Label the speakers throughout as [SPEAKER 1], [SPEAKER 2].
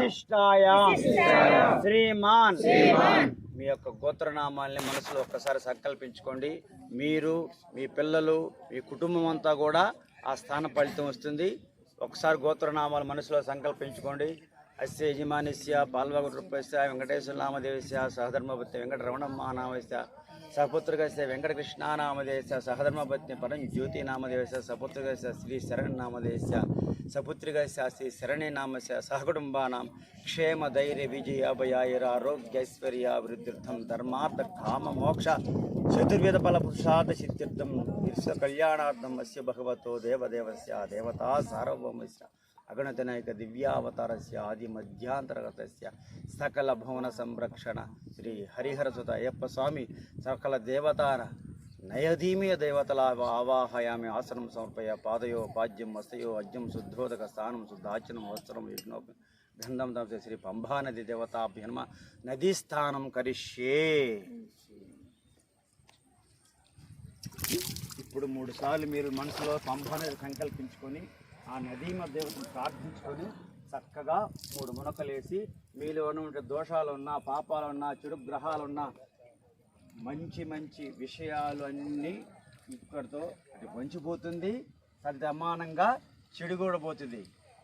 [SPEAKER 1] విశిష్టాయ శ్రీమాన్ మీ యొక్క గోత్రనామాల్ని మనసులో ఒక్కసారి సంకల్పించుకోండి. మీరు, మీ పిల్లలు, మీ కుటుంబం అంతా కూడా ఆ స్థాన ఫలితం వస్తుంది. ఒకసారి గోత్రనామాలు మనసులో సంకల్పించుకోండి. అస్య యజమానిస్య పాల్వగుట్రూపస్య వెంకటేశ్వర నామదేవస్య సహధర్మపత్ని వెంకటరమణమ్మానామస్య సహపుత్రకస్య వెంకటకృష్ణానామదేవస్య సహధర్మపత్ని పరం జ్యోతి నామదేవస్య సపుత్రకస్య శ్రీ శరణ్ నామదేవస్య సపుత్రికస్య శ్రీ శరణి నామస్య సహకుటుంబానాం క్షేమ ధైర్య విజయ అభయాయురారోగ్యైశ్వర్య వృద్ధిర్థం ధర్మార్థ కామ మోక్ష చతుర్వేద ఫల పురుషార్థ సిద్ధిర్థం విశ్వ కళ్యాణార్థం అస్య భగవతో దేవదేవస్య దేవతా సార్వభౌమస్య అగణతనైక దివ్యావతారస్య ఆది మధ్యాంతర్గతస్య సకల భవన సంరక్షణ శ్రీ హరిహరసుత అయ్యప్ప స్వామి సకల దేవతార నయధీమీయ దేవతల ఆవాహయామి ఆసనం సమర్పయ పాదయో పాద్యం వస్తయో అజ్యం శుద్ధోదక స్థానం శుద్ధాచనం వస్త్రం యజ్ఞో గంధం తమ శ్రీ పంభానది దేవతాభ్యన్మ నదీ స్థానం కరిష్యే. ఇప్పుడు 3 సార్లు మీరు మనసులో పంభానది సంకల్పించుకొని ఆ నదీమ దేవతను ప్రార్థించుకొని చక్కగా 3 మునకలేసి మీలో ఉన్న దోషాలున్నా, పాపాలున్నా, చెడు గ్రహాలున్నా, మంచి మంచి విషయాలు అన్నీ ఇక్కడితో అది వంచిపోతుంది. సమానంగా చెడు కూడా పోతుంది,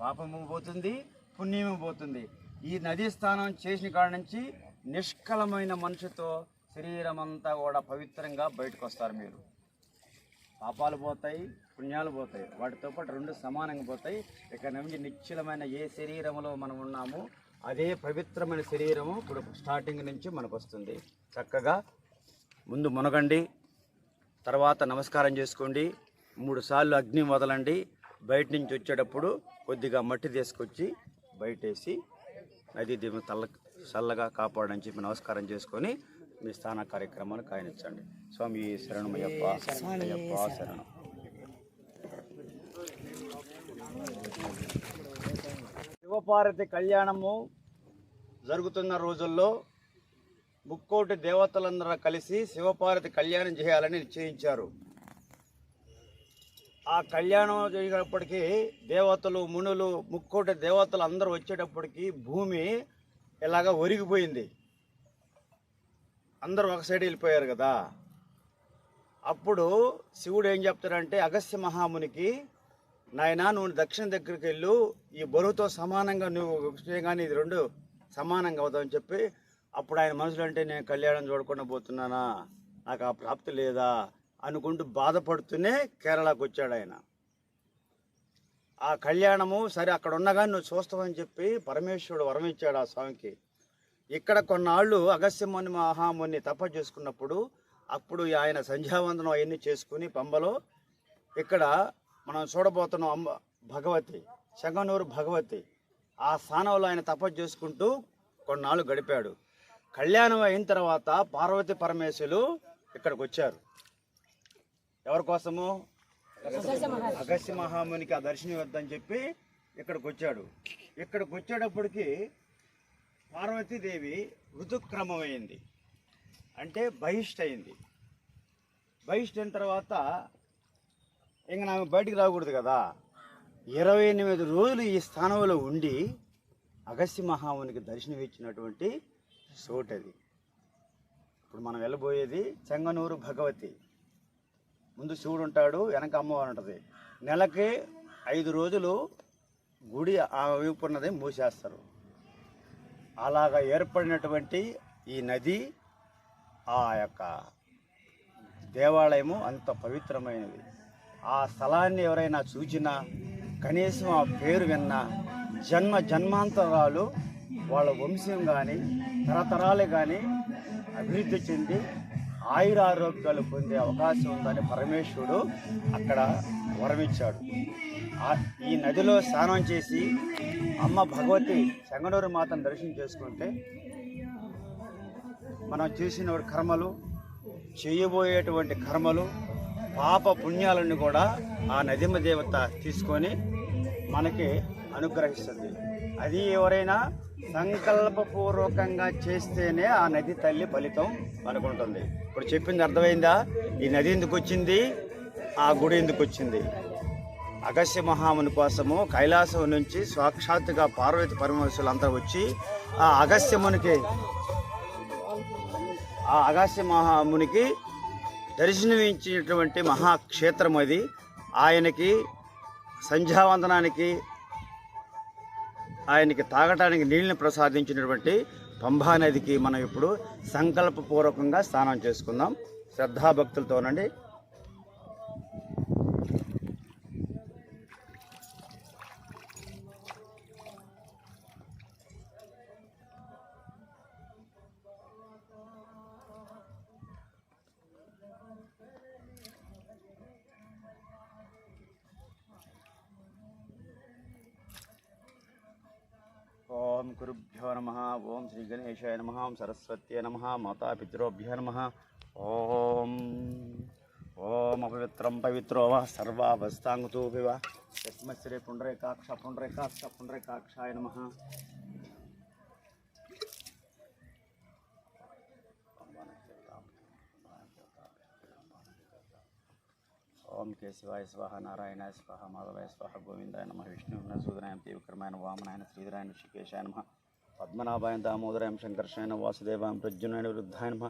[SPEAKER 1] పాపము పోతుంది, పుణ్యము పోతుంది. ఈ నదీ స్నానం చేసిన కాడ నుంచి నిష్కలమైన మనసుతో శరీరం అంతా కూడా పవిత్రంగా బయటకు వస్తారు. మీరు పాపాలు పోతాయి, పుణ్యాలు పోతాయి, వాటితో పాటు 2 సమానంగా పోతాయి. ఇక్కడ నుంచి నిశ్చలమైన ఏ శరీరంలో మనం ఉన్నామో అదే పవిత్రమైన శరీరము ఇప్పుడు స్టార్టింగ్ నుంచి మనకు వస్తుంది. చక్కగా ముందు మునగండి, తర్వాత నమస్కారం చేసుకోండి, 3 సార్లు అగ్ని వదలండి. బయట నుంచి వచ్చేటప్పుడు కొద్దిగా మట్టి తీసుకొచ్చి బయటేసి నదీ దేవుని చల్లగా కాపాడని చెప్పి నమస్కారం చేసుకొని మీ స్థాన కార్యక్రమాన్ని కాయనించండి. స్వామి శరణమయ్యప్ప, అయ్యప్ప శరణం. శివపార్వతి కళ్యాణము జరుగుతున్న రోజుల్లో 3 దేవతలందరూ కలిసి శివపార్వతి కళ్యాణం చేయాలని నిశ్చయించారు. ఆ కళ్యాణం జరిగినప్పటికీ దేవతలు, మునులు, 3 దేవతలు అందరూ వచ్చేటప్పటికి భూమి ఇలాగా ఒరిగిపోయింది. అందరూ ఒక సైడ్ వెళ్ళిపోయారు కదా. అప్పుడు శివుడు ఏం చెప్తాడంటే అగస్త్య మహామునికి, నాయనా నువ్వు దక్షిణ దగ్గరికి వెళ్ళు, ఈ బరువుతో సమానంగా నువ్వు కానీ ఇది 2 సమానంగా అవుతావని చెప్పి, అప్పుడు ఆయన మనసులో అంటే నేను కళ్యాణం చూడకుండా పోతున్నానా, నాకు ఆ ప్రాప్తి లేదా అనుకుంటూ బాధపడుతూనే కేరళకు వచ్చాడు ఆయన. ఆ కళ్యాణము సరే అక్కడ ఉన్నగాని నువ్వు చూస్తావని చెప్పి పరమేశ్వరుడు వరం ఇచ్చాడు ఆ స్వామికి. ఇక్కడ కొన్నాళ్ళు అగస్త్యముని మహాముని తపస్సు చేసుకున్నప్పుడు అప్పుడు ఆయన సంధ్యావందనం అవన్నీ చేసుకుని పంబలో ఇక్కడ మనం చూడబోతున్నాం అమ్మ భగవతి, చెంగనూరు భగవతి. ఆ స్థానంలో ఆయన తపస్సు చేసుకుంటూ కొన్నాళ్ళు గడిపాడు. కళ్యాణం అయిన తర్వాత పార్వతి పరమేశ్వరులు ఇక్కడికి వచ్చారు. ఎవరి కోసము? అగస్త్య మహామునికి ఆ దర్శనం ఇవ్వద్దని చెప్పి ఇక్కడికి వచ్చాడు. ఇక్కడికి వచ్చేటప్పటికి పార్వతీదేవి ఋతుక్రమమైంది, అంటే బహిష్ట అయింది. బహిష్ట అయిన తర్వాత ఇంక నాకు బయటికి రాకూడదు కదా. 28 రోజులు ఈ స్థానంలో ఉండి అగస్త్య మహామునికి దర్శనం ఇచ్చినటువంటి చోటు అది. ఇప్పుడు మనం వెళ్ళబోయేది చెంగనూరు భగవతి. ముందు శివుడు ఉంటాడు, వెనక అమ్మవారు ఉంటుంది. నెలకి 5 రోజులు గుడి ఆ వైపు ఉన్నది మూసేస్తారు. అలాగా ఏర్పడినటువంటి ఈ నది, ఆ యొక్క దేవాలయము అంత పవిత్రమైనది. ఆ స్థలాన్ని ఎవరైనా చూచినా, కనీసం ఆ పేరు విన్నా, జన్మాంతరాలు వాళ్ళ వంశం కానీ తరతరాలు కానీ అభివృద్ధి చెంది ఆయురారోగ్యాలు పొందే అవకాశం ఉందని పరమేశ్వరుడు అక్కడ వరమిచ్చాడు. ఈ నదిలో స్నానం చేసి అమ్మ భగవతి చెంగనూరు మాతను దర్శనం చేసుకుంటే మనం చేసిన కర్మలు, చేయబోయేటువంటి కర్మలు, పాప పుణ్యాలను కూడా ఆ నదిమ దేవత తీసుకొని మనకి అనుగ్రహిస్తుంది. అది ఎవరైనా సంకల్పపూర్వకంగా చేస్తేనే ఆ నది తల్లి ఫలితం అనుకుంటుంది. ఇప్పుడు చెప్పింది అర్థమైందా? ఈ నది ఎందుకు వచ్చింది, ఆ గుడి ఎందుకు వచ్చింది? అగస్త్య మహాముని కోసము కైలాసం నుంచి సాక్షాత్తుగా పార్వతి పరమేశ్వరులంతా వచ్చి ఆ అగస్త్య మహామునికి దర్శనమించినటువంటి మహాక్షేత్రం అది. ఆయనకి సంధ్యావందనానికి, ఆయనకి తాగటానికి నీళ్ళని ప్రసాదించినటువంటి పంబా నదికి మనం ఇప్పుడు సంకల్పపూర్వకంగా స్నానం చేసుకుందాం శ్రద్ధాభక్తులతోనండి. ఓం గురుభ్యో నమః. ఓం శ్రీ గణేశాయ నమః. ఓం సరస్వత్యై నమః. మాతాపితృభ్యో నమః. ఓం ఓం అపవిత్రం పవిత్రో వా సర్వావస్థాంగుతో వా యస్మత్ శ్రీ పుండరీకాక్షాయ నమః. ఓం కేశవాయ స్వాహ, నారాయణాయ స్వాహ, మాధవాయ స్వాహ, గోవిందాయ నమ, విష్ణువున సూదనాయ తీవ్రకరమైన వామనాయన శ్రీధరాయ ఋషికేశాయ నమ, పద్మనాభాయ దామోదరాయ శంకర్షాయన వాసుదేవాయ ప్రజ్ఞాయ వృద్ధాయ నమ,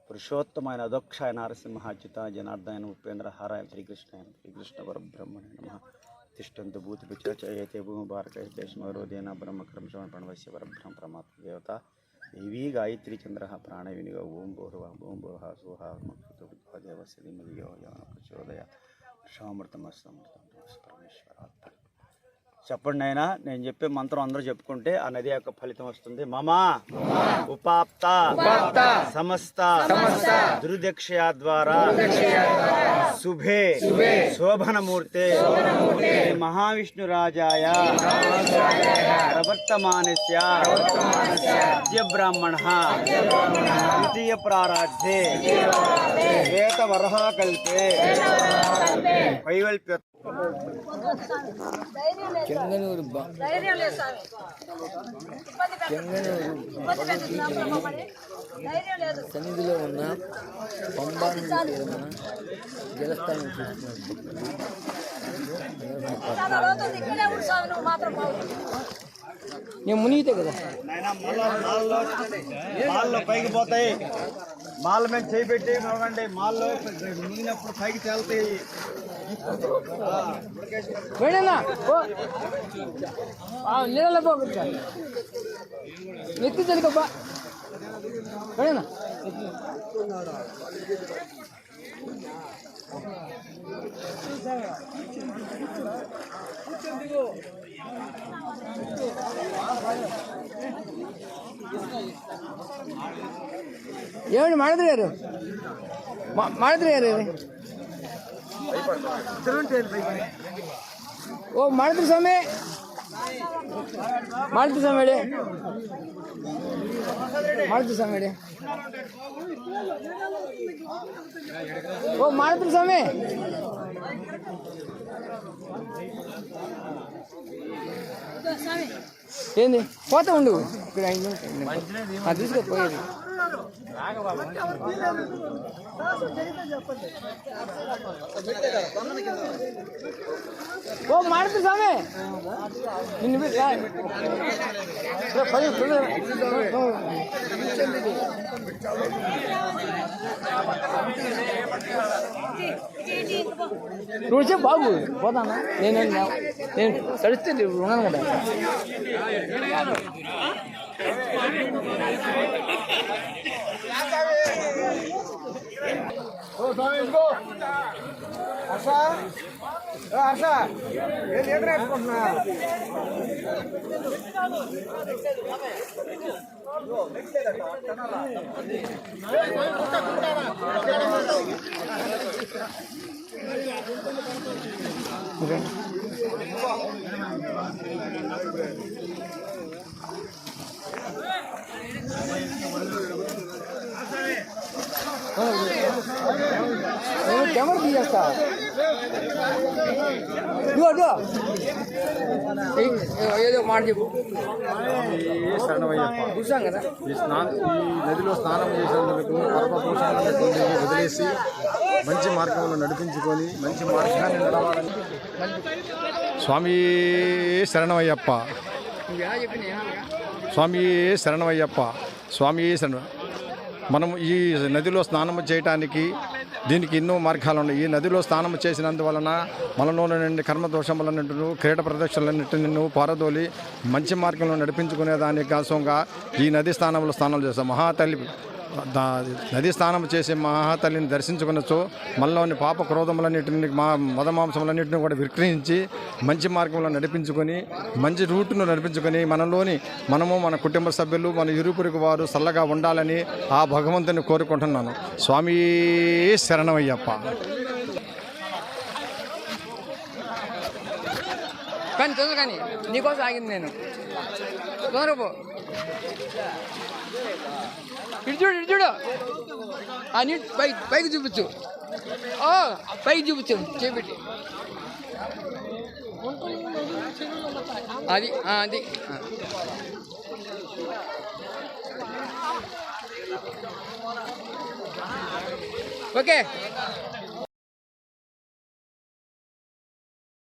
[SPEAKER 1] పురుషోత్తమాయ అదోక్షాయ నారసింహాచ్యుత జనార్దన ఉపేంద్రహారాయ శ్రీకృష్ణ పరబ్రహ్మణే నమ. తిష్టంతు భూతిపిచయతే భూమి భారత దేశమరోదేన బ్రహ్మకర్మ ప్రణవస్య పరబ్రహ్మ పరమాత్మ దేవత దేవీ గాయత్రీ చంద్ర ప్రాణ వినిగ. ఓం భూర్వ ఓం భూహ సుహ దేవస్య ధీమధియో యో నః ప్రచోదయాత్. పరమేశ్వర. చెప్పండి అయినా నేను చెప్పే మంత్రం అందరూ చెప్పుకుంటే ఆ నది యొక్క ఫలితం వస్తుంది. మమా ఉపాప్త సమస్త దుర్దక్షయా ద్వారా శుభే శోభనమూర్తే మహావిష్ణురాజాయ ప్రవర్తమానస్య అద్య బ్రాహ్మణః ద్వితీయ ప్రారాధ్యే శ్వేతవరహాకల్పే వైవల్ప్య
[SPEAKER 2] చెంగనూరు సన్నిధిలో ఉన్న పంబా జలస్థానం నేను మునిగితే కదా
[SPEAKER 1] మాల్లో పైకి పోతాయి. మాల్ మీద చేపెట్టి మోగండి. మాల్లో మునిగినప్పుడు పైకి తేలుతాయి.
[SPEAKER 2] వేడన్నా నీళ్ళ పోగొట్టా ఎత్తి తెలుగబ్బా వేడన్నా. ఏమండి ಮಾಡಿದ್ರಿ ಯಾರು ಓ ಮಾಡಿದ್ರಿ ಸ್ವಾಮಿ ಹೇಳಿ ಓ ಮಾಡಿದ್ರಿ ಸ್ವಾಮಿ ఏంది పోతా ఉండు ఇక్కడ తీసుకుపోయేది. ఓ ಮಾಡ್ತೀವಿ ಸ್ವಾಮಿ ನಿನ್ನ నువ్వు బాబు పోతానా నేను తడిస్తే ఉన్నాను కదా.
[SPEAKER 3] హర్ష ఏం లీటర్ వేసుకుంటున్నా
[SPEAKER 2] కెమెరా తీయేస్తా. ఏదో మాట చెప్పు.
[SPEAKER 4] శరణమయ్యప్ప.
[SPEAKER 2] చూసాం కదా.
[SPEAKER 4] ఈ నదిలో స్నానం చేసినందుకు పరమపురుషులైనటువంటి వదిలేసి మంచి మార్గంలో నడిపించుకొని మంచి మార్గాన్ని నడవాలని స్వామి శరణమయ్యప్ప.
[SPEAKER 2] నువ్వు ఎలా చెప్పిన
[SPEAKER 4] స్వామి శరణమయ్యప్ప. స్వామి శరణ. మనం ఈ నదిలో స్నానం చేయటానికి దీనికి ఎన్నో మార్గాలు ఉన్నాయి. ఈ నదిలో స్నానం చేసినందువలన మనలో నుండి కర్మదోషములన్నింటిను క్రీడ ప్రదక్షిణలన్నింటిని పారదోలి మంచి మార్గంలో నడిపించుకునే దానికి కోసంగా ఈ నది స్నానంలో స్నానాలు చేస్తాం. మహాతల్లి నది స్నానం చేసి మహాతల్లిని దర్శించుకునొచ్చు. మనలోని పాప క్రోధములన్నింటిని మదమాంసములన్నింటినీ కూడా విక్రయించి మంచి మార్గంలో నడిపించుకొని మంచి రూటును నడిపించుకొని మనము మన కుటుంబ సభ్యులు మన ఇరుపురికి వారు చల్లగా ఉండాలని ఆ భగవంతుని కోరుకుంటున్నాను. స్వామి శరణమయ్యప్ప.
[SPEAKER 2] కానీ తొందర కానీ నీకోసం ఆగింది నేను. తొందరపో. ఇటు చూడు ఆ నీటి పైకి చూపించు. పైకి చూపించు చేపెట్టి. అది అది ఓకే.